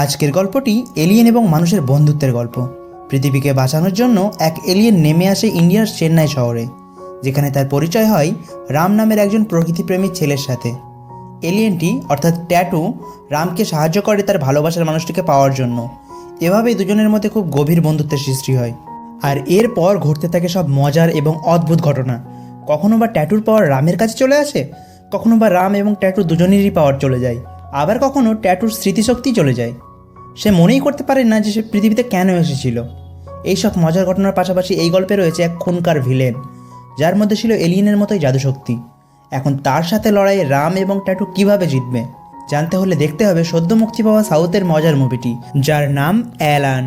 আজকের গল্পটি এলিয়েন এবং মানুষের বন্ধুত্বের গল্প। পৃথিবীকে বাঁচানোর জন্য এক এলিয়েন নেমে আসে ইন্ডিয়ার চেন্নাই শহরে, যেখানে তার পরিচয় হয় রাম নামের একজন প্রকৃতিপ্রেমী ছেলের সাথে। এলিয়েনটি অর্থাৎ ট্যাটু রামকে সাহায্য করে তার ভালোবাসার মানুষটিকে পাওয়ার জন্য। এভাবেই দুজনের মধ্যে খুব গভীর বন্ধুত্বের সৃষ্টি হয়। আর এরপর ঘটতে থাকে সব মজার এবং অদ্ভুত ঘটনা। কখনো বা ট্যাটুর পাওয়ার রামের কাছে চলে আসে, কখনো বা রাম এবং ট্যাটু দুজনেরই পাওয়ার চলে যায়, আবার কখনো ট্যাটুর স্মৃতিশক্তি চলে যায়। সে মনেই করতে পারে না যে সে পৃথিবীতে কেন এসেছিল। এইসব মজার ঘটনার পাশাপাশি এই গল্পে রয়েছে এক খুনকার ভিলেন, যার মধ্যে ছিল এলিয়েনের মতোই জাদুশক্তি। এখন তার সাথে লড়াইয়ে রাম এবং ট্যাটু কিভাবে জিতবে জানতে হলে দেখতে হবে সদ্য মুক্তি পাওয়া সাউথের মজার মুভিটি, যার নাম অ্যালান।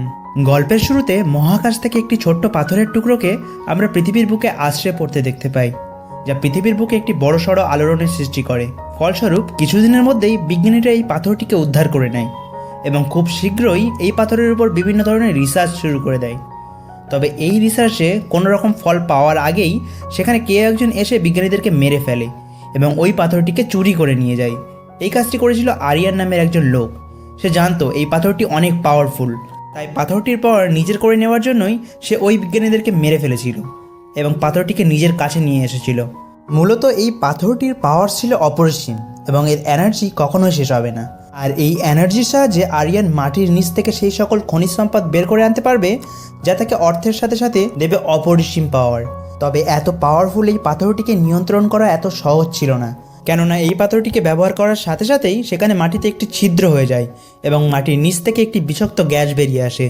গল্পের শুরুতে মহাকাশ থেকে একটি ছোট্ট পাথরের টুকরোকে আমরা পৃথিবীর বুকে আশ্রয় পড়তে দেখতে পাই, যা পৃথিবীর বুকে একটি বড়সড় আলোড়নের সৃষ্টি করে। ফলস্বরূপ কিছুদিনের মধ্যেই বিজ্ঞানীরা এই পাথরটিকে উদ্ধার করে নেয় এবং খুব শীঘ্রই এই পাথরের উপর বিভিন্ন ধরনের রিসার্চ শুরু করে দেয়। তবে এই রিসার্চে কোনো রকম ফল পাওয়ার আগেই সেখানে কেউ একজন এসে বিজ্ঞানীদেরকে মেরে ফেলে এবং ওই পাথরটিকে চুরি করে নিয়ে যায়। এই কাজটি করেছিল আরিয়ান নামের একজন লোক। সে জানতো এই পাথরটি অনেক পাওয়ারফুল, তাই পাথরটির পাওয়ার নিজের করে নেওয়ার জন্যই সে ওই বিজ্ঞানীদেরকে মেরে ফেলেছিল এবং পাথরটিকে নিজের কাছে নিয়ে এসেছিল। মূলত এই পাথরটির পাওয়ার ছিল অপরিসীম এবং এর এনার্জি কখনোই শেষ হবে না। আর এই এনার্জির সাহায্যে আরিয়ান মাটির নিচ থেকে সেই সকল খনিজ সম্পদ বের করে আনতে পারবে, যা তাকে অর্থের সাথে সাথে দেবে অপরিসীম পাওয়ার। তবে এত পাওয়ারফুল এই পাথরটিকে নিয়ন্ত্রণ করা এত সহজ ছিল না, কেননা এই পাথরটিকে ব্যবহার করার সাথে সাথেই সেখানে মাটিতে একটি ছিদ্র হয়ে যায় এবং মাটির নিচ থেকে একটি বিষাক্ত গ্যাস বেরিয়ে আসে,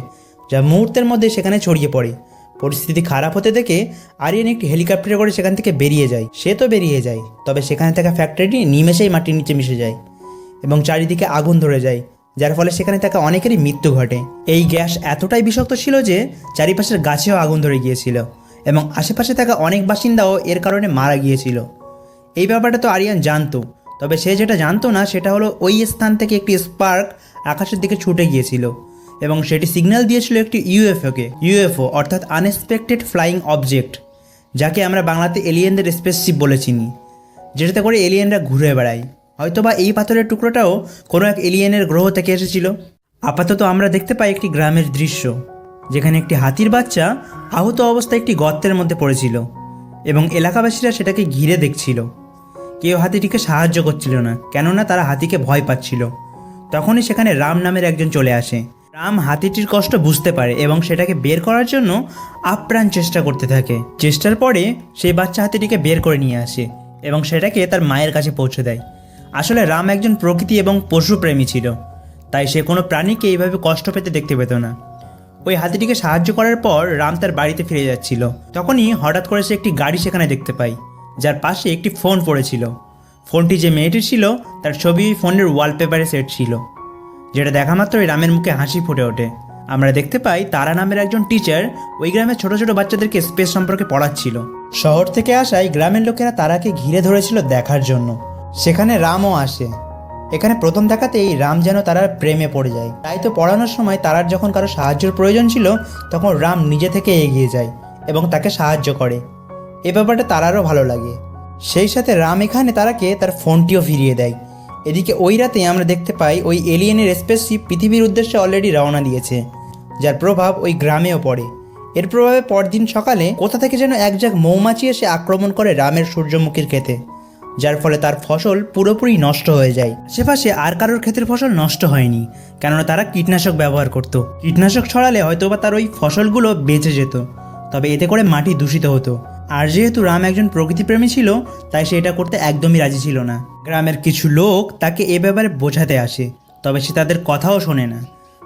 যা মুহূর্তের মধ্যে সেখানে ছড়িয়ে পড়ে। পরিস্থিতি খারাপ হতে দেখে আরিয়ান একটি হেলিকপ্টারে করে সেখান থেকে বেরিয়ে যায়। সে তো বেরিয়ে যায়, তবে সেখানে থাকা ফ্যাক্টরিটি নিমেষেই মাটির নিচে মিশে যায় এবং চারিদিকে আগুন ধরে যায়, যার ফলে সেখানে থাকা অনেকেরই মৃত্যু ঘটে। এই গ্যাস এতটাই বিষাক্ত ছিল যে চারিপাশের গাছেও আগুন ধরে গিয়েছিল এবং আশেপাশে থাকা অনেক বাসিন্দাও এর কারণে মারা গিয়েছিল। এই ব্যাপারটা তো আরিয়ান জানতো, তবে সে যেটা জানতো না সেটা হলো ওই স্থান থেকে একটি স্পার্ক আকাশের দিকে ছুটে গিয়েছিল এবং সেটি সিগন্যাল দিয়েছিল একটি ইউএফও অর্থাৎ আনএক্সপেক্টেড ফ্লাইং অবজেক্ট, যাকে আমরা বাংলাতে এলিয়েনদের স্পেসশিপ বলে চিনি, যেটাতে করে এলিয়েনরা ঘুরে বেড়ায়। হয়তোবা এই পাথরের টুকরোটাও কোনো এক এলিয়েনের গ্রহ থেকে এসেছিল। আপাতত আমরা দেখতে পাই একটি গ্রামের দৃশ্য, যেখানে একটি হাতির বাচ্চা আহত অবস্থায় একটি গর্তের মধ্যে পড়েছিল এবং এলাকাবাসীরা সেটাকে ঘিরে দেখছিল। কেউ হাতিটিকে সাহায্য করছিল না, কেননা তারা হাতিকে ভয় পাচ্ছিল। তখনই সেখানে রাম নামের একজন চলে আসে। রাম হাতিটির কষ্ট বুঝতে পারে এবং সেটাকে বের করার জন্য আপ্রাণ চেষ্টা করতে থাকে। চেষ্টার পরে সেই বাচ্চা হাতিটিকে বের করে নিয়ে আসে এবং সেটাকে তার মায়ের কাছে পৌঁছে দেয়। আসলে রাম একজন প্রকৃতি এবং পশুপ্রেমী ছিল, তাই সে কোনো প্রাণীকে এইভাবে কষ্ট পেতে দেখতে পেত না। ওই হাতিটিকে সাহায্য করার পর রাম তার বাড়িতে ফিরে যাচ্ছিল। তখনই হঠাৎ করে সে একটি গাড়ি সেখানে দেখতে পায়, যার পাশে একটি ফোন পড়েছিল। ফোনটি যে মেয়েটির ছিল তার ছবি ফোনের ওয়ালপেপারে সেট ছিল, যেটা দেখা মাত্রই রামের মুখে হাসি ফুটে ওঠে। আমরা দেখতে পাই তারা নামের একজন টিচার ওই গ্রামের ছোট ছোট বাচ্চাদেরকে স্পেস সম্পর্কে পড়াচ্ছিল। শহর থেকে আসায় গ্রামের লোকেরা তারাকে ঘিরে ধরেছিল দেখার জন্য। সেখানে রামও আসে। এখানে প্রথম দেখাতেই রাম যেন তারার প্রেমে পড়ে যায়। তাই তো পড়ানোর সময় তারার যখন কারো সাহায্যের প্রয়োজন ছিল তখন রাম নিজে থেকে এগিয়ে যায় এবং তাকে সাহায্য করে। এ ব্যাপারটা তারারও ভালো লাগে। সেই সাথে রাম এখানে তারাকে তার ফোনটিও ফিরিয়ে দেয়। এদিকে ওই রাতে আমরা দেখতে পাই ওই এলিয়েনের স্পেসশিপ পৃথিবীর উদ্দেশ্যে অলরেডি রওনা দিয়েছে, যার প্রভাব ওই গ্রামেও পড়ে। এর প্রভাবে পরদিন সকালে কোথা থেকে যেন এক ঝাঁক মৌমাছি এসে আক্রমণ করে রামের সূর্যমুখীর ক্ষেতে, যার ফলে তার ফসল পুরোপুরি নষ্ট হয়ে যায়। আশেপাশে আর কারোর ক্ষেতের ফসল নষ্ট হয়নি, কেননা তারা কীটনাশক ব্যবহার করত। কীটনাশক ছড়ালে হয়তোবা তার ওই ফসলগুলো বেঁচে যেত, তবে এতে করে মাটি দূষিত হতো। আর যেহেতু রাম একজন প্রকৃতিপ্রেমী ছিল, তাই সে এটা করতে একদমই রাজি ছিল না। গ্রামের কিছু লোক তাকে এ ব্যাপারে বোঝাতে আসে, তবে সে তাদের কথাও শোনে না।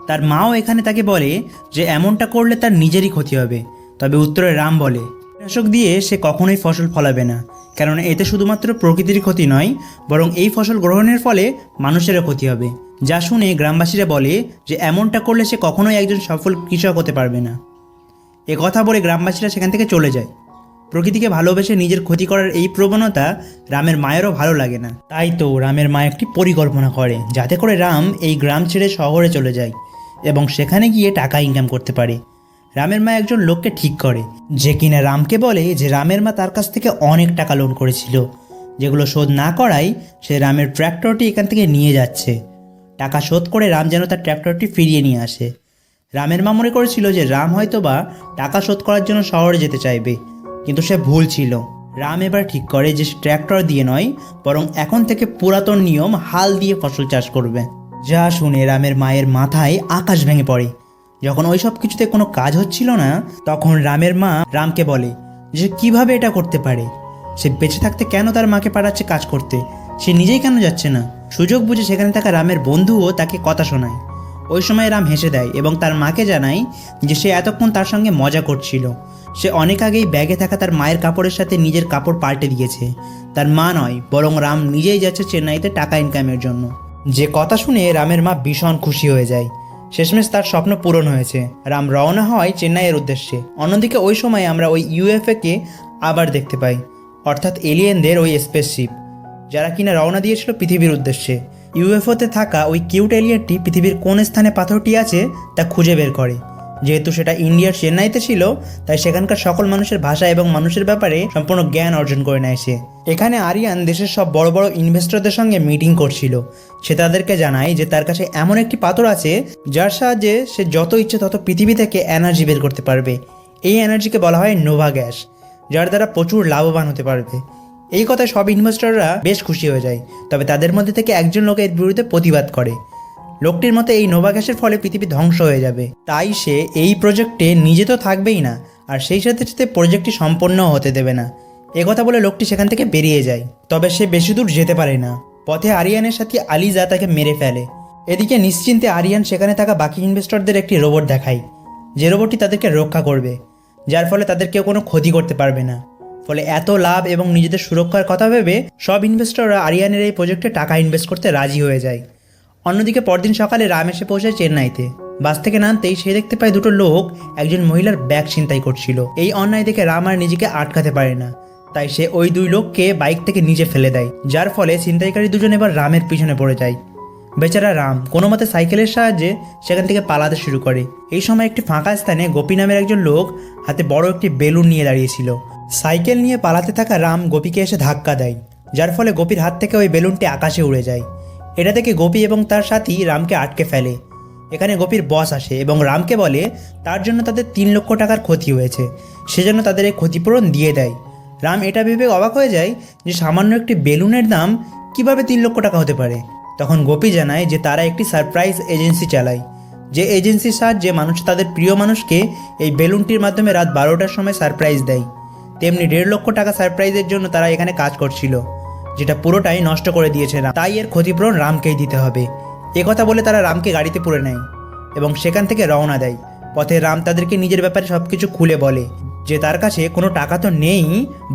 তার মাও এখানে তাকে বলে যে এমনটা করলে তার নিজেরই ক্ষতি হবে, তবে উত্তরে রাম বলে কীটনাশক দিয়ে সে কখনোই ফসল ফলাবে না, কেননা এতে শুধুমাত্র প্রকৃতির ক্ষতি নয়, বরং এই ফসল গ্রহণের ফলে মানুষেরও ক্ষতি হবে। যা শুনে গ্রামবাসীরা বলে যে এমনটা করলে সে কখনোই একজন সফল কৃষক হতে পারবে না। এ কথা বলে গ্রামবাসীরা সেখান থেকে চলে যায়। প্রকৃতিকে ভালোবেসে নিজের ক্ষতি করার এই প্রবণতা রামের মায়েরও ভালো লাগে না। তাই তো রামের মা একটি পরিকল্পনা করে যাতে করে রাম এই গ্রাম ছেড়ে শহরে চলে যায় এবং সেখানে গিয়ে টাকা ইনকাম করতে পারে। রামের মা একজন লোককে ঠিক করে, যে কিনা রামকে বলে যে রামের মা তার কাছ থেকে অনেক টাকা লোন করেছিল, যেগুলো শোধ না করায় সে রামের ট্র্যাক্টরটি এখান থেকে নিয়ে যাচ্ছে। টাকা শোধ করে রাম যেন তার ট্র্যাক্টরটি ফিরিয়ে নিয়ে আসে। রামের মা মনে করেছিল যে রাম হয়তো বা টাকা শোধ করার জন্য শহরে যেতে চাইবে, কিন্তু সে ভুল ছিল। রাম এবার ঠিক করে যে সে ট্র্যাক্টর দিয়ে নয়, বরং এখন থেকে পুরাতন নিয়ম হাল দিয়ে ফসল চাষ করবে। যা শুনে রামের মায়ের মাথায় আকাশ ভেঙে পড়ে। যখন ওই সব কিছুতে কোনো কাজ হচ্ছিল না, তখন রামের মা রামকে বলে যে সে কীভাবে এটা করতে পারে। সে বেঁচে থাকতে কেন তার মাকে পাঠাচ্ছে কাজ করতে, সে নিজেই কেন যাচ্ছে না। সুযোগ বুঝে সেখানে থাকা রামের বন্ধুও তাকে কথা শোনায়। ওই সময় রাম হেসে দেয় এবং তার মাকে জানায় যে সে এতক্ষণ তার সঙ্গে মজা করছিল। সে অনেক আগেই ব্যাগে থাকা তার মায়ের কাপড়ের সাথে নিজের কাপড় পাল্টে দিয়েছে। তার মা নয়, বরং রাম নিজেই যাচ্ছে চেন্নাইতে টাকা ইনকামের জন্য। যে কথা শুনে রামের মা ভীষণ খুশি হয়ে যায়। শেষমেশ তার স্বপ্ন পূরণ হয়েছে। রাম রওনা হয় চেন্নাইয়ের উদ্দেশ্যে। অন্যদিকে ওই সময় আমরা ওই ইউএফএকে আবার দেখতে পাই, অর্থাৎ এলিয়েনদের ওই স্পেসশিপ, যারা কিনা রওনা দিয়েছিল পৃথিবীর উদ্দেশ্যে। ইউএফওতে থাকা ওই কিউট এলিয়েনটি পৃথিবীর কোন স্থানে পাথরটি আছে তা খুঁজে বের করে। যেহেতু সেটা ইন্ডিয়ার চেন্নাইতে ছিল, তাই সেখানকার সকল মানুষের ভাষা এবং মানুষের ব্যাপারে সম্পূর্ণ জ্ঞান অর্জন করে নেয় সে। এখানে আরিয়ান দেশের সব বড় বড় ইনভেস্টরদের সঙ্গে মিটিং করছিল। সে তাদেরকে জানায় যে তার কাছে এমন একটি পাথর আছে যার সাহায্যে সে যত ইচ্ছে তত পৃথিবী থেকে এনার্জি বের করতে পারবে। এই এনার্জিকে বলা হয় নোভা গ্যাস, যার দ্বারা প্রচুর লাভবান হতে পারবে। এই কথায় সব ইনভেস্টররা বেশ খুশি হয়ে যায়। তবে তাদের মধ্যে থেকে একজন লোক এর বিরুদ্ধে প্রতিবাদ করে। লোকটির মতে এই নোভা গ্যাসের ফলে পৃথিবী ধ্বংস হয়ে যাবে, তাই সে এই প্রজেক্টে নিজে তো থাকবেই না, আর সেই সাথে সাথে প্রজেক্টটি সম্পন্ন হতে দেবে না। কথা বলে লোকটি সেখান থেকে বেরিয়ে যায়। তবে সে বেশি দূর যেতে পারে না। পথে আরিয়ানের সাথে আলিজা তাকে মেরে ফেলে। এদিকে নিশ্চিন্তে আরিয়ান সেখানে থাকা বাকি ইনভেস্টরদের একটি রোবট দেখায়, যে রোবটটি তাদেরকে রক্ষা করবে, যার ফলে তাদের কেউ কোনো ক্ষতি করতে পারবে না। ফলে এত লাভ এবং নিজেদের সুরক্ষার কথা ভেবে সব ইনভেস্টররা আরিয়ানের এই প্রজেক্টে টাকা ইনভেস্ট করতে রাজি হয়ে যায়। অন্যদিকে পরদিন সকালে রাম এসে পৌঁছায় চেন্নাইতে। বাস থেকে নামতেই সে দেখতে পায় দুটো লোক একজন মহিলার ব্যাগ ছিনতাই করছিল। এই অন্যায় দেখে রাম আর নিজেকে আটকাতে পারে না, তাই সে ওই দুই লোককে বাইক থেকে নিচে ফেলে দেয়, যার ফলে ছিনতাইকারী দুজন এবার রামের পিছনে পড়ে যায়। বেচারা রাম কোনো মতে সাইকেলের সাহায্যে সেখান থেকে পালাতে শুরু করে। এই সময় একটি ফাঁকা স্থানে গোপী নামের একজন লোক হাতে বড় একটি বেলুন নিয়ে দাঁড়িয়েছিল। সাইকেল নিয়ে পালাতে থাকা রাম গোপীকে এসে ধাক্কা দেয়, যার ফলে গোপীর হাত থেকে ওই বেলুনটি আকাশে উড়ে যায়। এটা থেকে গোপী এবং তার সাথী রামকে আটকে ফেলে। এখানে গোপীর বস আসে এবং রামকে বলে তার জন্য তাদের 3 লক্ষ টাকার ক্ষতি হয়েছে, সেজন্য তাদের এই ক্ষতিপূরণ দিয়ে দেয়। রাম এটা ভেবে অবাক হয়ে যায় যে সামান্য একটি বেলুনের দাম কিভাবে 3 লক্ষ টাকা হতে পারে। তখন গোপী জানায় যে তারা একটি সারপ্রাইজ এজেন্সি চালায়, যে এজেন্সির সাহায্যে মানুষ তাদের প্রিয় মানুষকে এই বেলুনটির মাধ্যমে রাত 12টার সময় সারপ্রাইজ দেয়। তেমনি 1.5 লক্ষ টাকা সারপ্রাইজের জন্য তারা এখানে কাজ করছিল, যেটা পুরোটাই নষ্ট করে দিয়েছে রাম, তাই এর ক্ষতিপূরণ রামকেই দিতে হবে। কথা বলে তারা রামকে গাড়িতে পুরে নেয় এবং সেখান থেকে রওনা দেয়। পথে রাম তাদেরকে নিজের ব্যাপারে সব কিছু খুলে বলে যে তার কাছে কোনো টাকা তো নেই,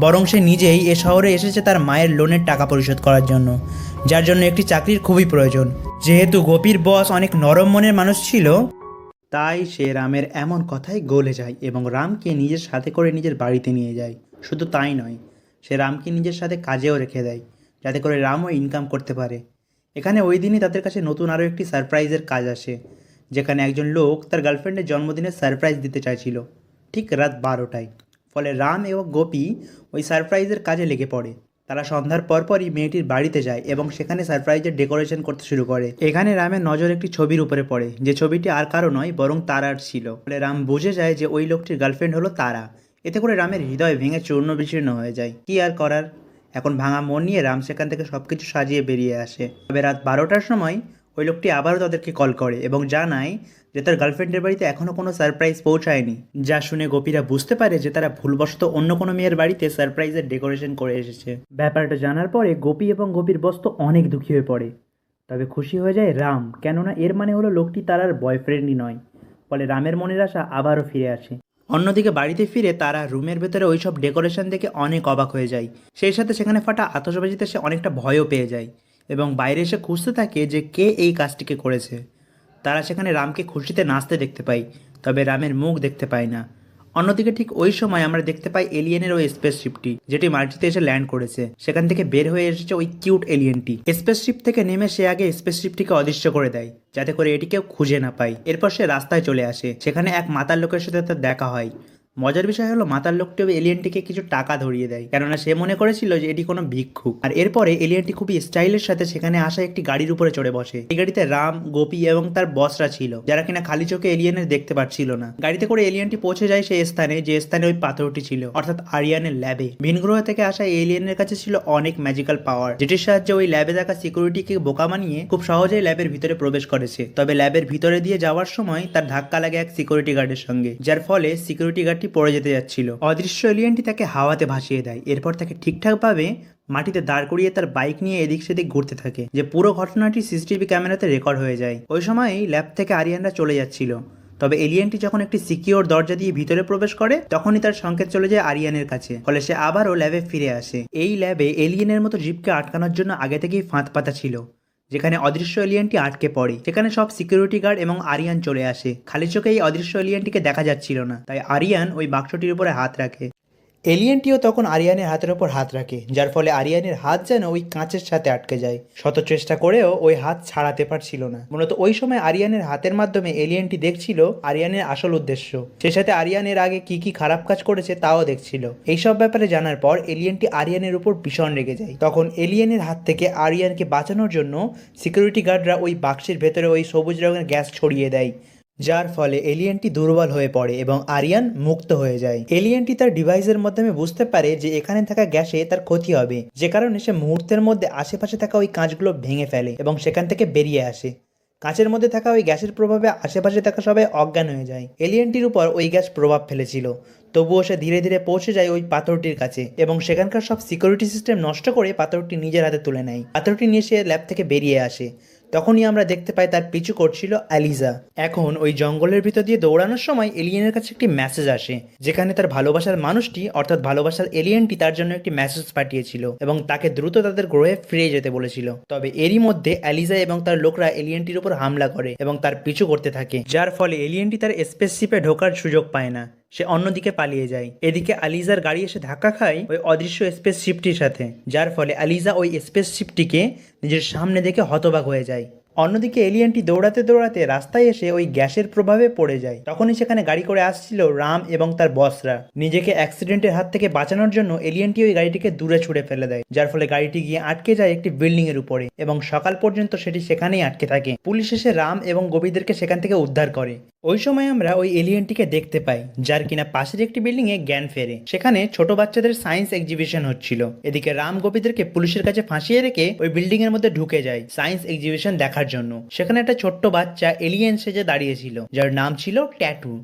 বরং সে নিজেই এ শহরে এসেছে তার মায়ের লোনের টাকা পরিশোধ করার জন্য, যার জন্য একটি চাকরির খুবই প্রয়োজন। যেহেতু গোপীর বস অনেক নরম মনের মানুষ ছিল, তাই সে রামের এমন কথায় গলে যায় এবং রামকে নিজের সাথে করে নিজের বাড়িতে নিয়ে যায়। শুধু তাই নয়, সে রামকে নিজের সাথে কাজেও রেখে দেয়, যাতে করে রামও ইনকাম করতে পারে। এখানে ওই দিনই তাদের কাছে নতুন আরও একটি সারপ্রাইজের কাজ আসে, যেখানে একজন লোক তার গার্লফ্রেন্ডের জন্মদিনের সারপ্রাইজ দিতে চাইছিল ঠিক রাত 12টায়। ফলে রাম এবং গোপী ওই সারপ্রাইজের কাজে লেগে পড়ে। তারা সন্ধ্যার পরপরই মেয়েটির বাড়িতে যায় এবং সেখানে সারপ্রাইজের ডেকোরেশন করতে শুরু করে। এখানে রামের নজর একটি ছবির উপরে পড়ে, যে ছবিটি আর কারো নয় বরং তারার ছিল। ফলে রাম বুঝে যায় যে ওই লোকটির গার্লফ্রেন্ড হলো তারা। এতে করে রামের হৃদয় ভেঙে চূর্ণ বিচূর্ণ হয়ে যায়। কি আর করার, এখন ভাঙা মন নিয়ে রাম সেখান থেকে সব কিছু সাজিয়ে বেরিয়ে আসে। তবে রাত 12টার সময় ওই লোকটি আবারও তাদেরকে কল করে এবং জানায় যে তার গার্লফ্রেন্ডের বাড়িতে এখনও কোনো সারপ্রাইজ পৌঁছায়নি। যা শুনে গোপীরা বুঝতে পারে যে তারা ভুলবশত অন্য কোনো মেয়ের বাড়িতে সারপ্রাইজের ডেকোরেশন করে এসেছে। ব্যাপারটা জানার পরে গোপী এবং গোপীর বস তো অনেক দুঃখী হয়ে পড়ে। তবে খুশি হয়ে যায় রাম, কেননা এর মানে হলো লোকটি তার আর বয়ফ্রেন্ডই নয়। ফলে রামের মনের আশা আবারও ফিরে আসে। অন্যদিকে বাড়িতে ফিরে তারা রুমের ভেতরে ওই সব ডেকোরেশন দেখে অনেক অবাক হয়ে যায়। সেই সাথে সেখানে ফাটা আতশবাজিতে সে অনেকটা ভয়ও পেয়ে যায় এবং বাইরে এসে খুঁজতে থাকে যে কে এই কাজটিকে করেছে। তারা সেখানে রামকে খুশিতে নাচতে দেখতে পায়, তবে রামের মুখ দেখতে পায় না। অন্যদিকে ঠিক ওই সময় আমরা দেখতে পাই এলিয়েনের ওই স্পেসশিপটি, যেটি মার্চিতে এসে ল্যান্ড করেছে। সেখান থেকে বের হয়ে এসেছে ওই কিউট এলিয়েনটি। স্পেসশিপ থেকে নেমে সে আগে স্পেসশিপটিকে অদৃশ্য করে দেয়, যাতে করে এটি কেউ খুঁজে না পায়। এরপর সে রাস্তায় চলে আসে। সেখানে এক মাতাল লোকের সাথে তার দেখা হয়। মজার বিষয় হলো মাতার লোকটি ওই এলিয়েনটিকে কিছু টাকা ধরিয়ে দেয়, কেননা সে মনে করেছিল যে এটি কোনো ভিক্ষুক। আর এরপরে এলিয়েনটি খুবই স্টাইলের সাথে সেখানে আসা একটি গাড়ির উপরে চড়ে বসে। এই গাড়িতে রাম, গোপী এবং তার বসরা ছিল, যারা কিনা খালি চোখে এলিয়েনের দেখতে পাচ্ছিল না। গাড়িতে করে এলিয়েনটি পৌঁছে যায় সেই স্থানে যে স্থানে ওই পাথরটি ছিল, অর্থাৎ আরিয়ানের ল্যাবে। ভিন গ্রহ থেকে আসা এলিয়েনের কাছে ছিল অনেক ম্যাজিক্যাল পাওয়ার, যেটির সাহায্যে ওই ল্যাবে থাকা সিকিউরিটিকে বোকা বানিয়ে খুব সহজেই ল্যাবের ভিতরে প্রবেশ করেছে। তবে ল্যাবের ভিতরে দিয়ে যাওয়ার সময় তার ধাক্কা লাগে এক সিকিউরিটি গার্ডের সঙ্গে, যার ফলে সিকিউরিটি গার্ডটি পড়ে যেতে যাচ্ছিল। অদৃশ্য এলিয়েনটি তাকে হাওয়াতে ভাসিয়ে দেয়। এরপর তাকে ঠিকঠাকভাবে মাটিতে দাঁড় করিয়ে তার বাইক নিয়ে এদিক সেদিক ঘুরতে থাকে, যে পুরো ঘটনাটি সিসিটিভি ক্যামেরাতে রেকর্ড হয়ে যায়। ওই সময়ই ল্যাব থেকে আরিয়ানরা চলে যাচ্ছিল। তবে এলিয়েনটি যখন একটি সিকিউর দরজা দিয়ে ভিতরে প্রবেশ করে, তখনই তার সংকেত চলে যায় আরিয়ানের কাছে, ফলে সে আবারও ল্যাবে ফিরে আসে। এই ল্যাবে এলিয়েনের মতো জীবকে আটকানোর জন্য আগে থেকেই ফাঁদ পাতা ছিল, যেখানে অদৃশ্য এলিয়েনটি আটকে পড়ে। সেখানে সব সিকিউরিটি গার্ড এবং আরিয়ান চলে আসে। খালি চোখে এই অদৃশ্য এলিয়েনটিকে দেখা যাচ্ছিল না, তাই আরিয়ান ওই বাক্সটির উপরে হাত রাখে। এলিয়েনটিও তখন আরিয়ানের হাতের ওপর হাত রাখে, যার ফলে আরিয়ানের হাত যেন ওই কাঁচের সাথে আটকে যায়। শত চেষ্টা করেও ওই হাত ছাড়াতে পারছিল না। মূলত ওই সময় আরিয়ানের হাতের মাধ্যমে এলিয়েনটি দেখছিল আরিয়ানের আসল উদ্দেশ্য, সেই সাথে আরিয়ানের আগে কি কি খারাপ কাজ করেছে তাও দেখছিল। এইসব ব্যাপারে জানার পর এলিয়েনটি আরিয়ানের উপর ভীষণ রেগে যায়। তখন এলিয়েনের হাত থেকে আরিয়ানকে বাঁচানোর জন্য সিকিউরিটি গার্ডরা ওই বাক্সের ভেতরে ওই সবুজ রঙের গ্যাস ছড়িয়ে দেয়, যার ফলে এলিয়েনটি দুর্বল হয়ে পড়ে এবং আরিয়ান মুক্ত হয়ে যায়। এলিয়েনটি তার ডিভাইসের মাধ্যমে বুঝতে পারে যে এখানে থাকা গ্যাসে তার ক্ষতি হবে, যে কারণে সে মুহূর্তের মধ্যে আশেপাশে থাকা ওই কাঁচগুলো ভেঙে ফেলে এবং সেখান থেকে বেরিয়ে আসে। কাঁচের মধ্যে থাকা ওই গ্যাসের প্রভাবে আশেপাশে থাকা সবাই অজ্ঞান হয়ে যায়। এলিয়েনটির উপর ওই গ্যাস প্রভাব ফেলেছিল, তবুও সে ধীরে ধীরে পৌঁছে যায় ওই পাথরটির কাছে এবং সেখানকার সব সিকিউরিটি সিস্টেম নষ্ট করে পাথরটি নিজের হাতে তুলে নেয়। পাথরটি নিয়ে সে ল্যাব থেকে বেরিয়ে আসে। তখনই আমরা দেখতে পাই তার পিছু করছিল অ্যালিজা। এখন ওই জঙ্গলের ভিতর দিয়ে দৌড়ানোর সময় এলিয়েনের কাছে একটি মেসেজ আসে, যেখানে তার ভালোবাসার মানুষটি অর্থাৎ ভালোবাসার এলিয়েনটি তার জন্য একটি মেসেজ পাঠিয়েছিল এবং তাকে দ্রুত তাদের গ্রহে ফিরে যেতে বলেছিল। তবে এরই মধ্যে অ্যালিজা এবং তার লোকরা এলিয়েনটির উপর হামলা করে এবং তার পিছু করতে থাকে, যার ফলে এলিয়েনটি তার স্পেসশিপে ঢোকার সুযোগ পায় না। সে অন্যদিকে পালিয়ে যায়। এদিকে আলিজার গাড়ি এসে ধাক্কা খায় ওই অদৃশ্য স্পেসশিপটির সাথে, যার ফলে আলিজা ওই স্পেসশিপটিকে নিজের সামনে দেখে হতবাক হয়ে যায়। অন্যদিকে এলিয়েনটি দৌড়াতে দৌড়াতে রাস্তায় এসে ওই গ্যাসের প্রভাবে পড়ে যায়। তখনই সেখানে গাড়ি করে আসছিল রাম এবং তার বসরা। নিজেকে অ্যাক্সিডেন্টের হাত থেকে বাঁচানোর জন্য এলিয়েনটি ওই গাড়িটিকে দূরে ছুড়ে ফেলে দেয়, যার ফলে গাড়িটি গিয়ে আটকে যায় একটি বিল্ডিং এর উপরে এবং সকাল পর্যন্ত সেটি সেখানেই আটকে থাকে। পুলিশ এসে রাম এবং গোপীদেরকে সেখান থেকে উদ্ধার করে। ওই সময় আমরা ওই এলিয়েনটিকে দেখতে পাই, যার কিনা পাশের একটি বিল্ডিং এ জ্ঞান ফেরে। সেখানে ছোট বাচ্চাদের সায়েন্স এক্সিবিশন হচ্ছিল। এদিকে রাম গোপীদেরকে পুলিশের কাছে ফাঁসিয়ে রেখে ওই বিল্ডিং এর মধ্যে ঢুকে যায় সায়েন্স এক্সিবিশন দেখার জন্য। সেখানে একটা ছোট্ট বাচ্চা এলিয়েন সেজে দাঁড়িয়েছিল, যার নাম ছিল ট্যাটু।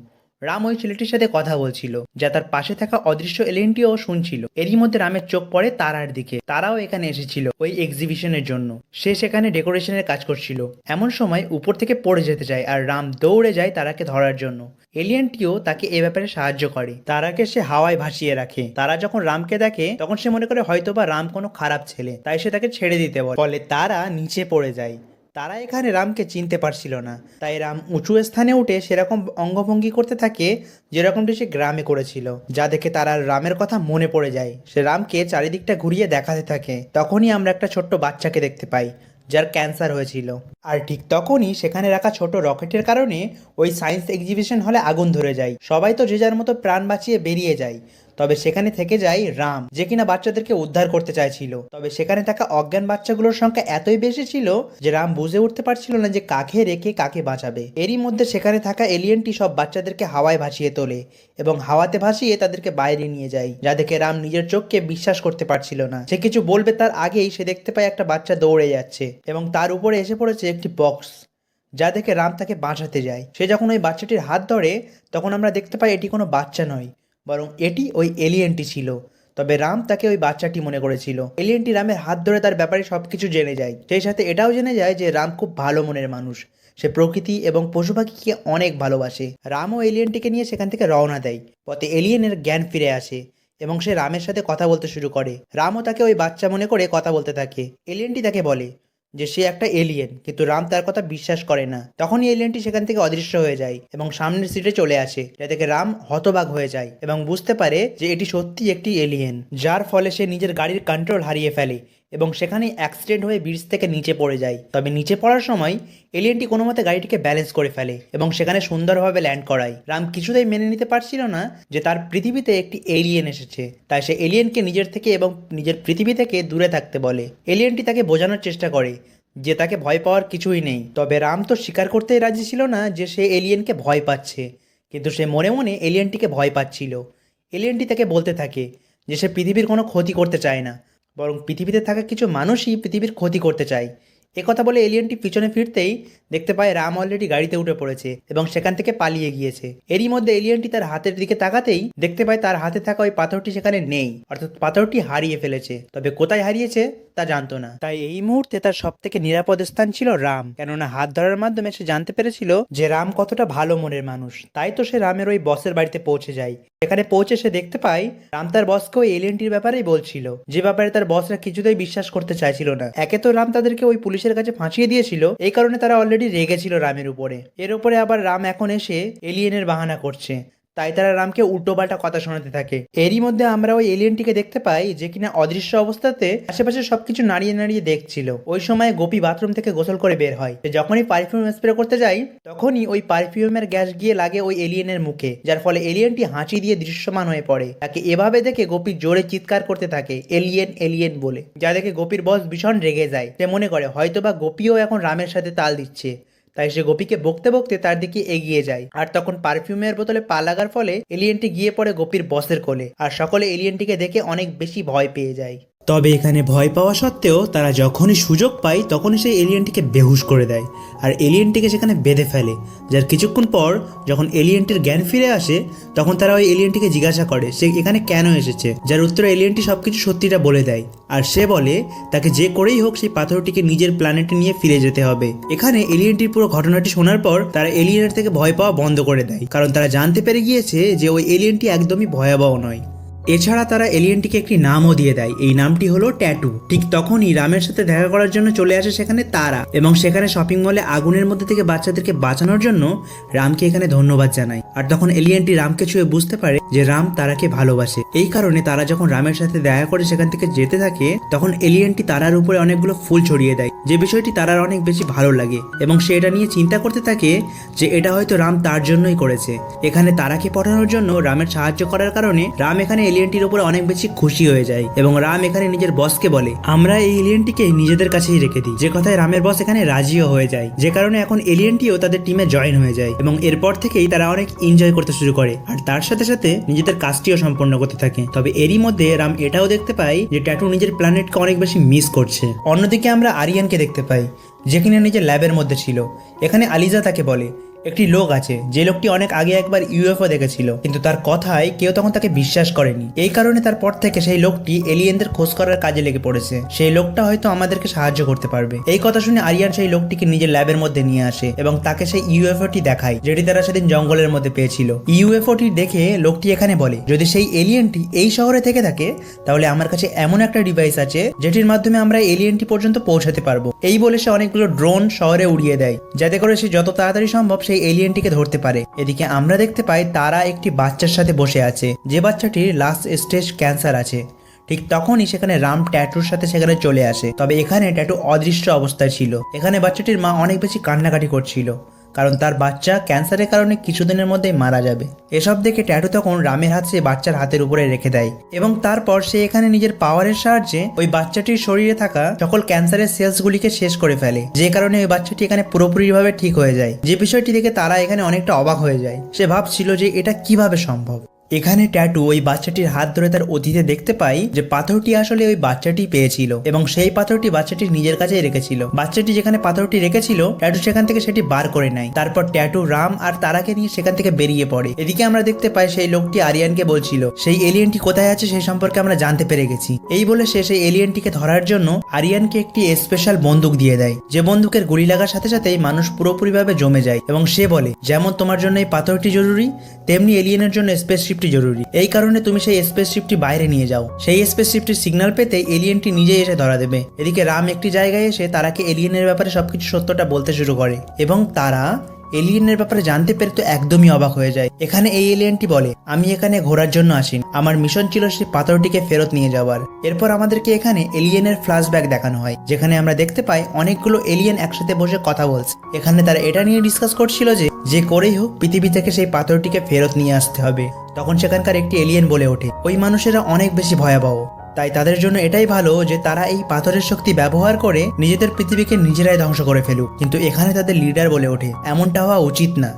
রাম ওই ছেলেটির সাথে কথা বলছিল, যা তার পাশে থাকা অদৃশ্য এলিয়েনটিও শুনছিল। এরই মধ্যে রামের চোখ পড়ে তারার দিকে। তারাও এখানে এসেছিল ওই এক্সিবিশনের জন্য। সে সেখানে ডেকোরেশনের কাজ করছিল। এমন সময় উপর থেকে পড়ে যেতে যায় আর রাম দৌড়ে যায় তারাকে ধরার জন্য। এলিয়েনটিও তাকে এ ব্যাপারে সাহায্য করে। তারাকে সে হাওয়ায় ভাসিয়ে রাখে। তারা যখন রামকে দেখে তখন সে মনে করে হয়তোবা রাম কোনো খারাপ ছেলে, তাই সে তাকে ছেড়ে দিতে বলে। ফলে তারা নিচে পড়ে যায়। তারা এখানে রামকে চিনতে পারছিল না, তাই রাম উঁচু স্থানে উঠে সেরকম অঙ্গভঙ্গি করতে থাকে যেরকমটি সে গ্রামে করেছিল, যা দেখে তারা রামের কথা মনে পড়ে যায়। সে রামকে চারিদিকটা ঘুরিয়ে দেখাতে থাকে। তখনই আমরা একটা ছোট্ট বাচ্চাকে দেখতে পাই, যার ক্যান্সার হয়েছিল। আর ঠিক তখনই সেখানে রাখা ছোট রকেটের কারণে ওই সায়েন্স এক্সিবিশন হলে আগুন ধরে যায়। সবাই তো যে যার মতো প্রাণ বাঁচিয়ে বেরিয়ে যায়। তবে সেখানে থেকে যায় রাম, যে কিনা বাচ্চাদেরকে উদ্ধার করতে চাইছিল। তবে সেখানে থাকা অজ্ঞান বাচ্চাগুলোর সংখ্যা এতই বেশি ছিল যে রাম বুঝে উঠতে পারছিল না যে কাকে রেখে কাকে বাঁচাবে। এরই মধ্যে সেখানে থাকা এলিয়েনটি সব বাচ্চাদেরকে হাওয়ায় ভাসিয়ে তোলে এবং হাওয়াতে ভাসিয়ে তাদেরকে বাইরে নিয়ে যায়, যা দেখে রাম নিজের চোখকে বিশ্বাস করতে পারছিল না। সে কিছু বলবে তার আগেই সে দেখতে পায় একটা বাচ্চা দৌড়ে যাচ্ছে এবং তার উপরে এসে পড়েছে একটি বক্স, যা দেখে রাম তাকে বাঁচাতে যায়। সে যখন ওই বাচ্চাটির হাত ধরে তখন আমরা দেখতে পাই এটি কোনো বাচ্চা নয়, বরং এটি ওই এলিয়েনটি ছিল। তবে রাম তাকে ওই বাচ্চাটি মনে করেছিল। এলিয়েনটি রামের হাত ধরে তার ব্যাপারে সবকিছু জেনে যায়। সেই সাথে এটাও জেনে যায় যে রাম খুব ভালো মনের মানুষ। সে প্রকৃতি এবং পশু পাখিকে অনেক ভালোবাসে। রাম ও এলিয়েনটিকে নিয়ে সেখান থেকে রওনা দেয়। পথে এলিয়েনের জ্ঞান ফিরে আসে এবং সে রামের সাথে কথা বলতে শুরু করে। রামও তাকে ওই বাচ্চা মনে করে কথা বলতে থাকে। এলিয়েনটি তাকে বলে যে সে একটা এলিয়েন, কিন্তু রাম তার কথা বিশ্বাস করে না। তখনই এলিয়েনটি সেখান থেকে অদৃশ্য হয়ে যায় এবং সামনের সিটে চলে আসে, যা থেকে রাম হতবাক হয়ে যায় এবং বুঝতে পারে যে এটি সত্যি একটি এলিয়েন, যার ফলে সে নিজের গাড়ির কন্ট্রোল হারিয়ে ফেলে এবং সেখানেই অ্যাক্সিডেন্ট হয়ে ব্রিজ থেকে নিচে পড়ে যায়। তবে নিচে পড়ার সময় এলিয়েনটি কোনো মতে গাড়িটিকে ব্যালেন্স করে ফেলে এবং সেখানে সুন্দরভাবে ল্যান্ড করায়। রাম কিছুতেই মেনে নিতে পারছিল না যে তার পৃথিবীতে একটি এলিয়েন এসেছে, তাই সে এলিয়েনকে নিজের থেকে এবং নিজের পৃথিবী থেকে দূরে থাকতে বলে। এলিয়েনটি তাকে বোঝানোর চেষ্টা করে যে তাকে ভয় পাওয়ার কিছুই নেই। তবে রাম তো স্বীকার করতেই রাজি ছিল না যে সে এলিয়েনকে ভয় পাচ্ছে, কিন্তু সে মনে মনে এলিয়েনটিকে ভয় পাচ্ছিল। এলিয়েনটি তাকে বলতে থাকে যে সে পৃথিবীর কোনো ক্ষতি করতে চায় না, বরং পৃথিবীতে থাকা কিছু মানুষই পৃথিবীর ক্ষতি করতে চায়। একথা বলে এলিয়েনটি পিছনে ফিরতেই দেখতে পায় রাম অলরেডি গাড়িতে উঠে পড়েছে এবং সেখান থেকে পালিয়ে গিয়েছে। এরই মধ্যে এলিয়েনটি তার হাতের দিকে তাকাতেই দেখতে পায় তার হাতে থাকা ওই পাথরটি সেখানে নেই, অর্থাৎ পাথরটি হারিয়ে ফেলেছে। তবে কোথায় হারিয়েছে তা জানতো না। তাই এই মুহূর্তে তার সব থেকে নিরাপদ স্থান ছিল রাম, কেননা হাত ধরার মাধ্যমে সে জানতে পেরেছিল যে রাম কতটা ভালো মনের মানুষ। তাই তো সে রামের ওই বসের বাড়িতে পৌঁছে যায়। এখানে পৌঁছে সে দেখতে পায় রাম তার বসকে ওই এলিয়েনটির ব্যাপারেই বলছিল, যে ব্যাপারে তার বসরা কিছুতেই বিশ্বাস করতে চাইছিল না। একে তো রাম তাদেরকে ওই পুলিশের কাছে ফাঁসিয়ে দিয়েছিল, এই কারণে তারা অলরেডি রেগে ছিল রামের উপরে। এর উপরে আবার রাম এখন এসে এলিয়েনের বাহানা করছে, তাই তারা রামকে উল্টোপাল্টা কথা শোনাতে থাকে। এরই মধ্যে আমরা ওই এলিয়েনটিকে দেখতে পাই যে কিনা অদৃশ্য অবস্থাতে আশেপাশে সবকিছু নাড়িয়ে নাড়িয়ে দেখছিল। ওই সময় গোপী বাথরুম থেকে গোসল করে বের হয়। যখনই পারফিউম স্প্রে করতে যায় তখনই ওই পারফিউমের গ্যাস গিয়ে লাগে ওই এলিয়েনের মুখে, যার ফলে এলিয়েনটি হাঁচি দিয়ে দৃশ্যমান হয়ে পড়ে। তাকে এভাবে দেখে গোপী জোরে চিৎকার করতে থাকে এলিয়েন এলিয়েন বলে, যা দেখে গোপীর বস ভীষণ রেগে যায়। সে মনে করে হয়তোবা গোপীও এখন রামের সাথে তাল দিচ্ছে, তাই সে গোপীকে বকতে বকতে তার দিকে এগিয়ে যায়। আর তখন পারফিউমের বোতলে পা লাগার ফলে এলিয়েনটি গিয়ে পড়ে গোপীর বসের কোলে, আর সকলে এলিয়েনটিকে দেখে অনেক বেশি ভয় পেয়ে যায়। তবে এখানে ভয় পাওয়া সত্ত্বেও তারা যখনই সুযোগ পায় তখনই সেই এলিয়েনটিকে বেহুশ করে দেয় আর এলিয়েনটিকে সেখানে বেঁধে ফেলে। যার কিছুক্ষণ পর যখন এলিয়েনটির জ্ঞান ফিরে আসে তখন তারা ওই এলিয়েনটিকে জিজ্ঞাসা করে সে এখানে কেন এসেছে, যার উত্তরে এলিয়েনটি সবকিছু সত্যিটা বলে দেয়। আর সে বলে তাকে যে করেই হোক সেই পাথরটিকে নিজের প্ল্যানেটে নিয়ে ফিরে যেতে হবে। এখানে এলিয়েনটির পুরো ঘটনাটি শোনার পর তারা এলিয়েনের থেকে ভয় পাওয়া বন্ধ করে দেয়, কারণ তারা জানতে পেরে গিয়েছে যে ওই এলিয়েনটি একদমই ভয়াবহ নয়। এছাড়া তারা এলিয়েনটিকে একটি নামও দিয়ে দেয়, এই নামটি হলো ট্যাটু। ঠিক তখনই রামের সাথে দেখা করার জন্য চলে আসে সেখানে তারা, এবং সেখানে শপিং মলে আগুনের মধ্যে থেকে বাচ্চাদেরকে বাঁচানোর জন্য রামকে এখানে ধন্যবাদ জানায়। আর তখন এলিয়েনটি রামকে ছুঁয়ে বুঝতে পারে যে রাম তারাকে ভালোবাসে। এই কারণে তারা যখন রামের সাথে দেখা করে সেখান থেকে যেতে থাকে তখন এলিয়েনটি তারার উপরে অনেকগুলো ফুল ছড়িয়ে দেয়, যে বিষয়টি তারার অনেক বেশি ভালো লাগে এবং সে এটা নিয়ে চিন্তা করতে থাকে যে এটা হয়তো রাম তার জন্যই করেছে। এখানে তারাকে পটানোর জন্য রামের সাহায্য করার কারণে রাম এখানে এলিয়েনটির উপরে অনেক বেশি খুশি হয়ে যায় এবং রাম এখানে নিজের বসকে বলে আমরা এই এলিয়েনটিকে নিজেদের কাছেই রেখে দিই, যে কথায় রামের বস এখানে রাজিও হয়ে যায়। যে কারণে এখন এলিয়েনটিও তাদের টিমে জয়েন হয়ে যায় এবং এরপর থেকেই তারা অনেক এনজয় করতে শুরু করে আর তার সাথে সাথে নিজেদের কাজটিও সম্পন্ন করতে থাকে। তবে এরই মধ্যে রাম এটাও দেখতে পায় যে ট্যাটু নিজের প্ল্যানেটকে অনেক বেশি মিস করছে। অন্যদিকে আমরা আরিয়ানকে দেখতে পাই যে কিনা নিজের ল্যাবের মধ্যে ছিল। এখানে আলিজা তাকে বলে একটি লোক আছে যে লোকটি অনেক আগে একবার ইউএফও দেখেছিল, কিন্তু তার কথায় কেউ তখন তাকে বিশ্বাস করেনি। এই কারণে তারপর থেকে সেই লোকটি এলিয়েনদের খোঁজ করার কাজে লেগে পড়েছে। সেই লোকটা হয়তো আমাদেরকে সাহায্য করতে পারবে। এই কথা শুনে আরিয়ান সেই লোকটিকে নিজের ল্যাবের মধ্যে নিয়ে আসে এবং তাকে সেই ইউএফওটি দেখায় যেটি তারা সেদিন জঙ্গলের মধ্যে পেয়েছিল। ইউএফওটি দেখে লোকটি এখানে বলে যদি সেই এলিয়েনটি এই শহরে থেকে থাকে তাহলে আমার কাছে এমন একটা ডিভাইস আছে যেটির মাধ্যমে আমরা এলিয়েনটি পর্যন্ত পৌঁছাতে পারবো। এই বলে সে অনেকগুলো ড্রোন শহরে উড়িয়ে দেয় যাতে করে সে যত তাড়াতাড়ি সম্ভব সেই এলিয়েনটিকে ধরতে পারে। এদিকে আমরা দেখতে পাই তারা একটি বাচ্চার সাথে বসে আছে, যে বাচ্চাটির লাস্ট স্টেজ ক্যান্সার আছে। ঠিক তখনই সেখানে রাম ট্যাটুর সাথে সেখানে চলে আসে। তবে এখানে ট্যাটু অদৃশ্য অবস্থায় ছিল। এখানে বাচ্চাটির মা অনেক বেশি কান্নাকাটি করছিল, কারণ তার বাচ্চা ক্যান্সারের কারণে কিছুদিনের মধ্যেই মারা যাবে। এসব দেখে ট্যাটু তখন রামের হাত সে বাচ্চার হাতের উপরে রেখে দেয় এবং তারপর সে এখানে নিজের পাওয়ারের সাহায্যে ওই বাচ্চাটির শরীরে থাকা সকল ক্যান্সারের সেলসগুলিকে শেষ করে ফেলে, যে কারণে ওই বাচ্চাটি এখানে পুরোপুরিভাবে ঠিক হয়ে যায়। যে বিষয়টি দেখে তারা এখানে অনেকটা অবাক হয়ে যায়। সে ভাবছিল যে এটা কিভাবে সম্ভব। এখানে ট্যাটু ওই বাচ্চাটির হাত ধরে তার অতীতে দেখতে পাই যে পাথরটি আসলে ওই বাচ্চাটি পেয়েছিল এবং সেই পাথরটি বাচ্চাটির নিজের কাছেই রেখেছিল। বাচ্চাটি যেখানে পাথরটি রেখেছিল ট্যাটু সেখান থেকে সেটি বার করে নেয়। তারপর ট্যাটু রাম আর তারাকে নিয়ে সেখান থেকে বেরিয়ে পড়ে। এদিকে আমরা দেখতে পাই সেই লোকটি আরিয়ানকে বলছিল সেই এলিয়েনটি কোথায় আছে সেই সম্পর্কে আমরা জানতে পেরে গেছি। এই বলে সে সেই এলিয়েনটিকে ধরার জন্য আরিয়ানকে একটি স্পেশাল বন্দুক দিয়ে দেয়, যে বন্দুকের গুলি লাগার সাথে সাথেই মানুষ পুরোপুরিভাবে জমে যায় এবং সে বলে যেমন তোমার জন্য এই পাথরটি জরুরি তেমনি এলিয়েনের জন্য স্পেসশিপটি জরুরি। এই কারণে তুমি সেই স্পেসশিপটি বাইরে নিয়ে যাও। সেই স্পেসশিপটির সিগন্যাল পেতে এলিয়েনটি নিজেই এসে ধরা দেবে। এদিকে রাম একটি জায়গায় এসে তারাকে এলিয়েনের ব্যাপারে সবকিছু সত্যটা বলতে শুরু করে এবং তারা এলিয়েনের ব্যাপারে জানতে পেরে তো একদমই অবাক হয়ে যায়। এখানে এই এলিয়েনটি বলে, আমি এখানে ঘোরার জন্য আসিনি, আমার মিশন ছিল সেই পাথরটিকে ফেরত নিয়ে যাওয়ার। এরপর আমাদেরকে এখানে এলিয়েনের ফ্ল্যাশব্যাক দেখানো হয়, যেখানে আমরা দেখতে পাই অনেকগুলো এলিয়েন একসাথে বসে কথা বলছে। এখানে তারা এটা নিয়ে ডিসকাস করছিল যে করেই হোক পৃথিবী থেকে সেই পাথরটিকে ফেরত নিয়ে আসতে হবে। তখন সেখানকার একটি এলিয়েন বলে ওঠে, ওই মানুষেরা অনেক বেশি ভয়াবহ, তাই তাদের জন্য এটাই ভালো যে তারা এই পাথরের শক্তি ব্যবহার করে নিজেদের পৃথিবীকে নিজেরাই ধ্বংস করে ফেলুক। কিন্তু এখানে তাদের লিডার বলে ওঠে, এমনটা হওয়া উচিত না,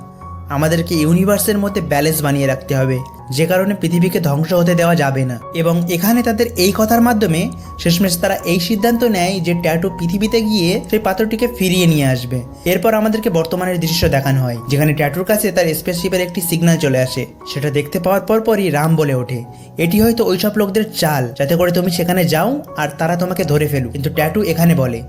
আমাদেরকে ইউনিভার্সের মধ্যে ব্যালেন্স বানিয়ে রাখতে হবে, যে কারণে পৃথিবীকে ধ্বংস হতে দেওয়া যাবে না। এবং এখানে তাদের এই কথার মাধ্যমে শেষমেশ তারা এই সিদ্ধান্ত নেয় যে ট্যাটু পৃথিবীতে গিয়ে সেই পাথরটিকে ফিরিয়ে নিয়ে আসবে। এরপর আমাদেরকে বর্তমানের দৃশ্য দেখানো হয়, যেখানে ট্যাটুর কাছে তার স্পেসশিপের একটি সিগন্যাল চলে আসে। সেটা দেখতে পাওয়ার পরই রাম বলে ওঠে, এটি হয়তো ওইসব লোকদের চাল, যাতে করে তুমি সেখানে যাও আর তারা তোমাকে ধরে ফেলুক। কিন্তু ট্যাটু এখানে বলে,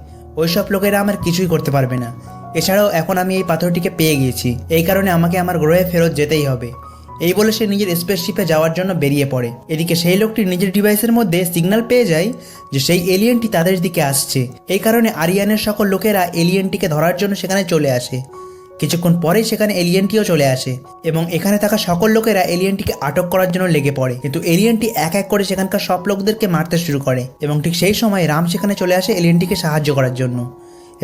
ওইসব লোকেরা আমার কিছুই করতে পারবে না, এছাড়াও এখন আমি এই পাথরটিকে পেয়ে গিয়েছি, এই কারণে আমাকে আমার গ্রহে ফেরত যেতেই হবে। এই বলে সে নিজের স্পেসশিপে যাওয়ার জন্য বেরিয়ে পড়ে। এদিকে সেই লোকটি নিজের ডিভাইসের মধ্যে সিগন্যাল পেয়ে যায় যে সেই এলিয়েনটি তাদের দিকে আসছে। এই কারণে আরিয়ানের সকল লোকেরা এলিয়েনটিকে ধরার জন্য সেখানে চলে আসে। কিছুক্ষণ পরেই সেখানে এলিয়েনটিও চলে আসে এবং এখানে থাকা সকল লোকেরা এলিয়েনটিকে আটক করার জন্য লেগে পড়ে। কিন্তু এলিয়েনটি এক এক করে সেখানকার সব লোকদেরকে মারতে শুরু করে এবং ঠিক সেই সময় রাম সেখানে চলে আসে এলিয়েনটিকে সাহায্য করার জন্য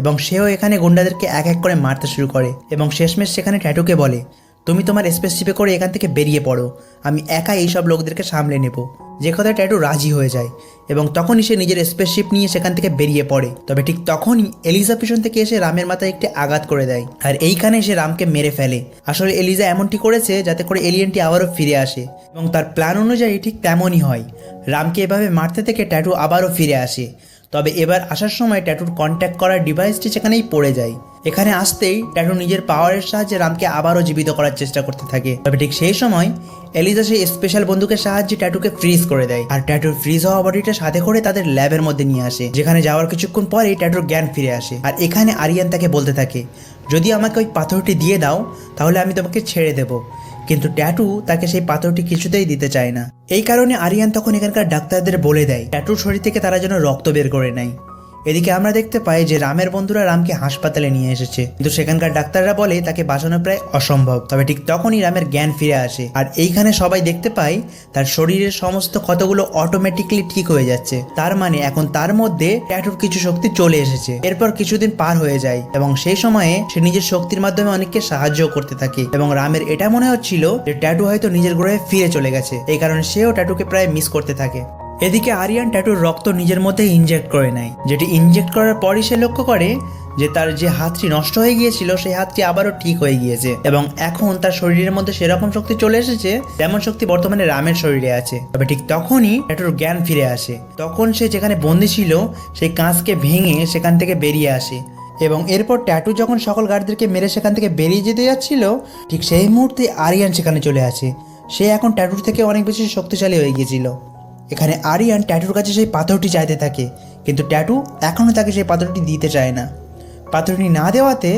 এবং সেও এখানে গুন্ডাদেরকে এক এক করে মারতে শুরু করে এবং শেষমেশ সেখানে ট্যাটুকে বলে, তুমি তোমার স্পেসশিপে করে এখান থেকে বেরিয়ে পড়ো, আমি একা এইসব লোকদেরকে সামলে নেব। যে কথা ট্যাটু রাজি হয়ে যায় এবং তখনই সে নিজের স্পেসশিপ নিয়ে সেখান থেকে বেরিয়ে পড়ে। তবে ঠিক তখনই এলিজা পিছন থেকে এসে রামের মাথায় একটি আঘাত করে দেয় আর এইখানে সে রামকে মেরে ফেলে। আসলে এলিজা এমনটি করেছে যাতে করে এলিয়েনটি আবারও ফিরে আসে এবং তার প্ল্যান অনুযায়ী ঠিক তেমনই হয়। রামকে এভাবে মারতে থেকে ট্যাটু আবারও ফিরে আসে। তবে এবার আসার সময় ট্যাটুর কন্ট্যাক্ট করার ডিভাইসটি সেখানেই পড়ে যায়। এখানে আসতেই ট্যাটু নিজের পাওয়ারের সাহায্যে রামকে আবারও জীবিত করার চেষ্টা করতে থাকে। তবে ঠিক সেই সময় এলিজা সেই স্পেশাল বন্দুকের সাহায্যে ট্যাটুকে ফ্রিজ করে দেয় আর ট্যাটুর ফ্রিজ হওয়া বডিটা সাথে করে তাদের ল্যাবের মধ্যে নিয়ে আসে, যেখানে যাওয়ার কিছুক্ষণ পরেই ট্যাটুর জ্ঞান ফিরে আসে। আর এখানে আরিয়ান তাকে বলতে থাকে, যদি আমাকে ওই পাথরটি দিয়ে দাও তাহলে আমি তোমাকে ছেড়ে দেব। কিন্তু ট্যাটু তাকে সেই পাথরটি কিছুতেই দিতে চায় না। এই কারণে আরিয়ান তখন এখানকার ডাক্তারদের বলে দেয় ট্যাটুর শরীর থেকে তারা যেন রক্ত বের করে নেয়। এদিকে আমরা দেখতে পাই যে রামের বন্ধুরা রামকে হাসপাতালে নিয়ে এসেছে, কিন্তু সেখানকার ডাক্তাররা বলে তাকে বাঁচানো প্রায় অসম্ভব। তবে ঠিক তখনই রামের জ্ঞান ফিরে আসে আর এইখানে সবাই দেখতে পায় তার শরীরের সমস্ত ক্ষতগুলো অটোমেটিকলি ঠিক হয়ে যাচ্ছে। তার মানে এখন তার মধ্যে ট্যাটুর কিছু শক্তি চলে এসেছে। এরপর কিছুদিন পার হয়ে যায় এবং সেই সময়ে সে নিজের শক্তির মাধ্যমে অনেককে সাহায্য করতে থাকে এবং রামের এটা মনে হচ্ছিল যে ট্যাটু হয়তো নিজের গ্রহে ফিরে চলে গেছে, এই কারণে সেও ট্যাটুকে প্রায় মিস করতে থাকে। এদিকে আরিয়ান ট্যাটুর রক্ত নিজের মধ্যে ইনজেক্ট করে নেয়, যেটি ইনজেক্ট করার পরই সে লক্ষ্য করে যে তার যে হাতটি নষ্ট হয়ে গিয়েছিল সেই হাতটি আবারও ঠিক হয়ে গিয়েছে এবং এখন তার শরীরের মধ্যে সেরকম শক্তি চলে এসেছে যেমন শক্তি বর্তমানে রামের শরীরে আছে। তবে ঠিক তখনই ট্যাটুর জ্ঞান ফিরে আসে। তখন সে যেখানে বন্দী ছিল সেই কাঁচকে ভেঙে সেখান থেকে বেরিয়ে আসে এবং এরপর ট্যাটু যখন সকল গার্ডদেরকে মেরে সেখান থেকে বেরিয়ে যেতে যাচ্ছিল ঠিক সেই মুহূর্তে আরিয়ান সেখানে চলে আসে। সে এখন ট্যাটুর থেকে অনেক বেশি শক্তিশালী হয়ে গিয়েছিল। এখানে আরিয়ান ট্যাটুর কাছে সেই পাথরটি চাইতে থাকে, কিন্তু ট্যাটু এখনও তাকে সেই পাথরটি দিতে চায় না। পাথরটি না দেওয়াতে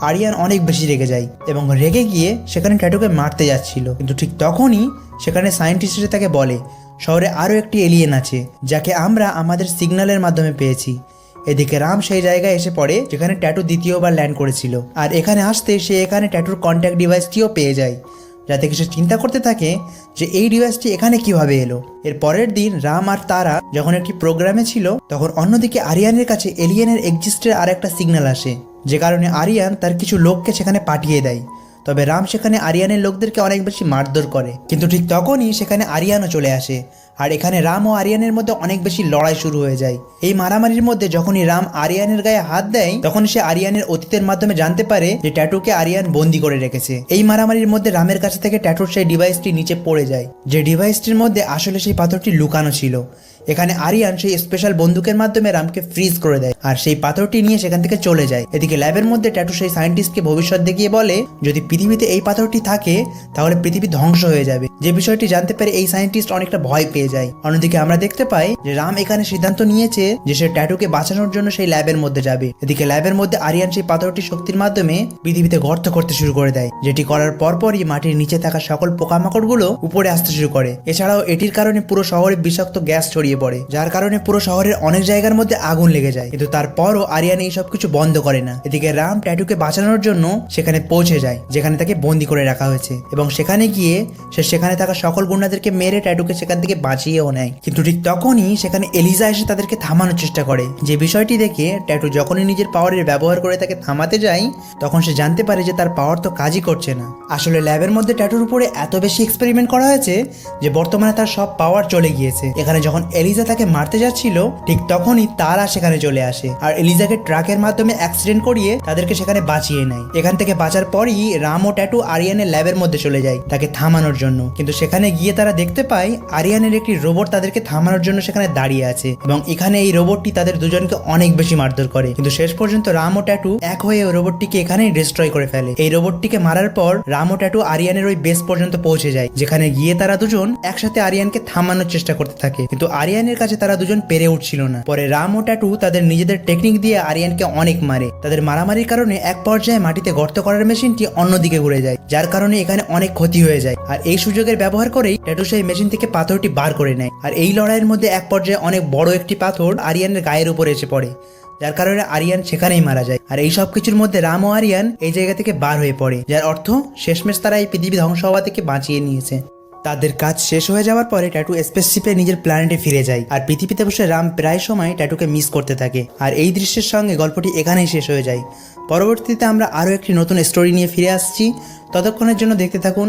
আরিয়ান অনেক বেশি রেগে যায় এবং রেগে গিয়ে সেখানে ট্যাটুকে মারতে যাচ্ছিল। কিন্তু ঠিক তখনই সেখানে সায়েন্টিস্ট এসে তাকে বলে শহরে আরও একটি এলিয়েন আছে যাকে আমরা আমাদের সিগন্যালের মাধ্যমে পেয়েছি। এদিকে রাম সেই জায়গায় এসে পড়ে যেখানে ট্যাটু দ্বিতীয়বার ল্যান্ড করেছিল আর এখানে আসতে সে এখানে ট্যাটুর কন্ট্যাক্ট ডিভাইসটিও পেয়ে যায়, যাতে সে চিন্তা করতে থাকে যে এই ডিভাইসটি এখানে কিভাবে এলো। এর পরের দিন রাম আর তারা যখন একটি প্রোগ্রামে ছিল তখন অন্যদিকে আরিয়ানের কাছে এলিয়েনের এক্সিস্টের আর একটা সিগন্যাল আসে, যে কারণে আরিয়ান তার কিছু লোককে সেখানে পাঠিয়ে দেয়। তবে রাম সেখানে আরিয়ানের লোকদেরকে অনেক বেশি মারধর করে, কিন্তু ঠিক তখনই সেখানে আরিয়ানও চলে আসে আর এখানে রাম ও আরিয়ানের মধ্যে অনেক বেশি লড়াই শুরু হয়ে যায়। এই মারামারির মধ্যে যখনই রাম আরিয়ানের গায়ে হাত দেয় তখন সে আরিয়ানের অতীতের মাধ্যমে জানতে পারে যে ট্যাটুকে আরিয়ান বন্দি করে রেখেছে। এই মারামারির মধ্যে রামের কাছে থেকে ট্যাটুর সেই ডিভাইসটি নিচে পড়ে যায়, যে ডিভাইসটির মধ্যে আসলে সেই পাথরটি লুকানো ছিল। এখানে আরিয়ান সেই স্পেশাল বন্দুকের মাধ্যমে রামকে ফ্রিজ করে দেয় আর সেই পাথরটি নিয়ে সেখান থেকে চলে যায়। এদিকে ল্যাবের মধ্যে ট্যাটু সেই সায়েন্টিস্টকে ভবিষ্যৎ দেখিয়ে বলে যদি পৃথিবীতে এই পাথরটি থাকে তাহলে পৃথিবী ধ্বংস হয়ে যাবে। যে বিষয়টি জানতে পেরে এই সায়েন্টিস্ট অনেকটা ভয় পেয়ে যায়। অন্যদিকে আমরা দেখতে পাই যে রাম এখানে সিদ্ধান্ত নিয়েছে যে সে ট্যাটুকে বাঁচানোর জন্য সেই ল্যাবের মধ্যে যাবে। এদিকে ল্যাবের মধ্যে আরিয়ান সেই পাথরটি শক্তির মাধ্যমে পৃথিবীতে গর্ত করতে শুরু করে দেয়, যেটি করার পরপরই মাটির নিচে থাকা সকল পোকামাকড় গুলো উপরে আসতে শুরু করে। এছাড়াও এটির কারণে পুরো শহরে বিষাক্ত গ্যাস ছড়িয়ে পড়ে, যার কারণে পুরো শহরের অনেক জায়গার মধ্যে আগুন লেগে যায়। কিন্তু তারপরও আরিয়ান এই সবকিছু বন্ধ করে না। এদিকে রাম ট্যাটুকে বাঁচানোর জন্য সেখানে পৌঁছে যায়, যেখানে তাকে বন্দি করে রাখা হয়েছে, এবং সেখানে গিয়ে সে সেখানে থাকা সকল গুন্ডাদেরকে মেরে ট্যাটুকে সেখান থেকে বাঁচিয়েও নেয়। কিন্তু ঠিক তখনই সেখানে এলিজা এসে তাদেরকে থামানোর চেষ্টা করে। যে বিষয়টি দেখে ট্যাটু যখনই নিজের পাওয়ারের ব্যবহার করে তাকে থামাতে যায়, তখন সে জানতে পারে যে তার পাওয়ার তো কাজই করছে না। আসলে ল্যাবের মধ্যে ট্যাটুর উপরে এত বেশি এক্সপেরিমেন্ট করা হয়েছে যে বর্তমানে তার সব পাওয়ার চলে গিয়েছে। এখানে যখন এলিজা তাকে মারতে যাচ্ছিল, ঠিক তখনই তারা সেখানে চলে আসে আর এলিজাকে ট্রাকের মাধ্যমে অ্যাক্সিডেন্ট করিয়ে তাদেরকে সেখানে বাঁচিয়ে নেয়। এখান থেকে বাঁচার পরই রাম ও ট্যাটু আরিয়ানের ল্যাবের মধ্যে চলে যায় তাকে থামানোর জন্য। কিন্তু সেখানে গিয়ে তারা দেখতে পায় আরিয়ানের একটি রোবট তাদেরকে থামানোর জন্য সেখানে দাঁড়িয়ে আছে, এবং এখানে এই রোবটটি তাদের দুজনকে অনেক বেশি মারধর করে। কিন্তু শেষ পর্যন্ত রাম ও ট্যাটু এক হয়ে ওই রোবটটিকে এখানেই ডিস্ট্রয় করে ফেলে। এই রোবটটিকে মারার পর রাম ও ট্যাটু আরিয়ানের ওই বেস পর্যন্ত পৌঁছে যায়, যেখানে গিয়ে তারা দুজন একসাথে আরিয়ানকে থামানোর চেষ্টা করতে থাকে। কিন্তু আরিয়ানের কাছে তারা দুজন পেরে উঠছিল না। পরে রাম ও ট্যাটু তাদের নিজেদের টেকনিক দিয়ে আরিয়ানকে অনেক মারে। তাদের মারামারির কারণে এক পর্যায়ে মাটিতে গর্ত করার মেশিনটি অন্যদিকে ঘুরে যায়, যার কারণে এখানে অনেক ক্ষতি হয়ে যায়। আর এই সুযোগের ব্যবহার করেই ট্যাটু সেই মেশিন থেকে পাথরটি বার করে নেয়। আর এই লড়াইয়ের মধ্যে এক পর্যায়ে অনেক বড় একটি পাথর আরিয়ানের গায়ের উপর এসে পড়ে, যার কারণে আরিয়ান সেখানেই মারা যায়। আর এই সব কিছুর মধ্যে রাম ও আরিয়ান এই জায়গা থেকে বার হয়ে পড়ে, যার অর্থ শেষমেশ তারা এই পৃথিবী ধ্বংস হওয়া থেকে বাঁচিয়ে নিয়েছে। তাদের কাজ শেষ হয়ে যাওয়ার পরে ট্যাটু স্পেসশিপে নিজের প্ল্যানেটে ফিরে যায়, আর পৃথিবীতে বসে রাম প্রায় সময় ট্যাটুকে মিস করতে থাকে। আর এই দৃশ্যের সঙ্গে গল্পটি এখানেই শেষ হয়ে যায়। পরবর্তীতে আমরা আরও একটি নতুন স্টোরি নিয়ে ফিরে আসছি। ততক্ষণের জন্য দেখতে থাকুন